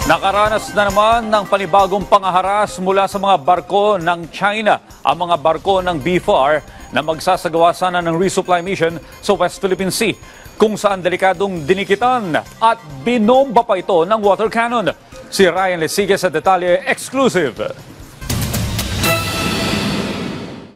Nakaranas na naman ng panibagong pangaharas mula sa mga barko ng China, ang mga barko ng BFAR na magsasagawa sana ng resupply mission sa West Philippine Sea, kung saan delikadong dinikitan at binomba pa ito ng water cannon. Si Ryan Lesigue sa detalye exclusive.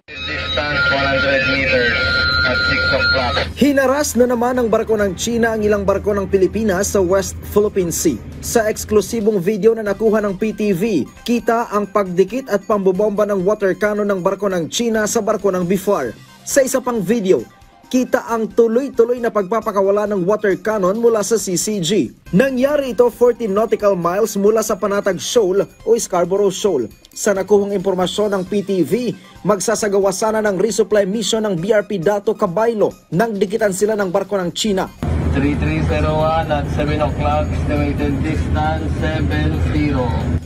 Distance 100 meters at 6 o'clock. Hinaras na naman ng barko ng China ang ilang barko ng Pilipinas sa West Philippine Sea. Sa eksklusibong video na nakuha ng PTV, kita ang pagdikit at pambobomba ng water cannon ng barko ng China sa barko ng BFAR. Sa isa pang video, kita ang tuloy-tuloy na pagpapakawala ng water cannon mula sa CCG. Nangyari ito 14 nautical miles mula sa Panatag Shoal o Scarborough Shoal. Sa nakuhang impormasyon ng PTV, magsasagawa sana ng resupply mission ng BRP Dato Cabaylo nang dikitan sila ng barko ng China. 3301 at 7 o'clock, estimated distance 70.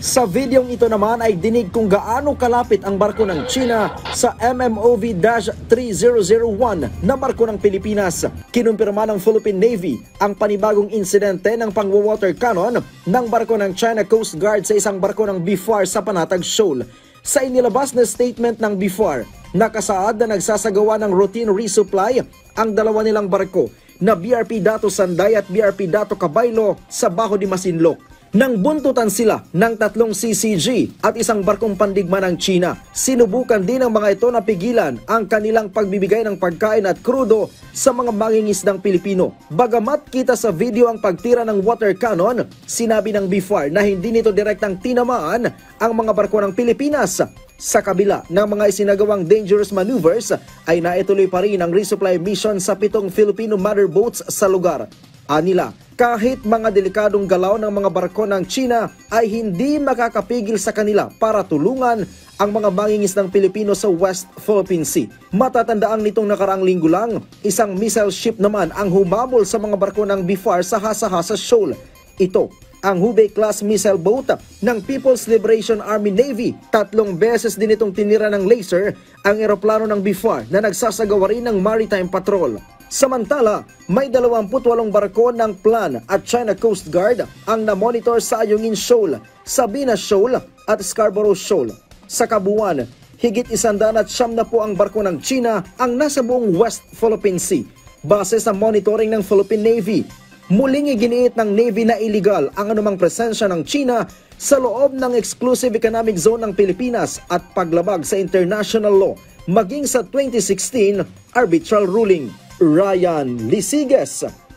Sa videong ito naman ay dinig kung gaano kalapit ang barko ng China sa MMOV-3001 na barko ng Pilipinas. Kinumpirma ng Philippine Navy ang panibagong insidente ng pangwawater cannon ng barko ng China Coast Guard sa isang barko ng BFAR sa Panatag Shoal. Sa inilabas na statement ng BFAR, nakasaad na nagsasagawa ng routine resupply ang dalawa nilang barko na BRP Dato Sanday at BRP Dato Cabaylo sa Baho de Masinloc. Nang buntutan sila ng 3 CCG at isang barkong pandigma ng China, sinubukan din ng mga ito na pigilan ang kanilang pagbibigay ng pagkain at krudo sa mga mangingisdang Pilipino. Bagamat kita sa video ang pagtira ng water cannon, sinabi ng BFAR na hindi nito direktang tinamaan ang mga barko ng Pilipinas. Sa kabila ng mga isinagawang dangerous maneuvers, ay naituloy pa rin ang resupply mission sa 7 Filipino mother boats sa lugar. Anila, kahit mga delikadong galaw ng mga barko ng China ay hindi makakapigil sa kanila para tulungan ang mga mangingisdang Pilipino sa West Philippine Sea. Matatandaan nitong nakaraang linggo lang, isang missile ship naman ang humabol sa mga barko ng BFAR sa Hasa-Hasa Shoal. Ito ang Hubei-class missile boat ng People's Liberation Army Navy. 3 beses din itong tinira ng laser ang eroplano ng BFAR na nagsasagawa rin ng maritime patrol. Samantala, may 28 barko ng PLAN at China Coast Guard ang namonitor sa Ayungin Shoal, Sabina Shoal at Scarborough Shoal. Sa kabuuan, higit 190 na po ang barko ng China ang nasa buong West Philippine Sea. Base sa monitoring ng Philippine Navy, muling iginiit ng Navy na illegal ang anumang presensya ng China sa loob ng exclusive economic zone ng Pilipinas at paglabag sa international law maging sa 2016 arbitral ruling. Ryan Lesigue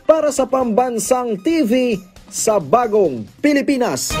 para sa Pambansang TV sa Bagong Pilipinas.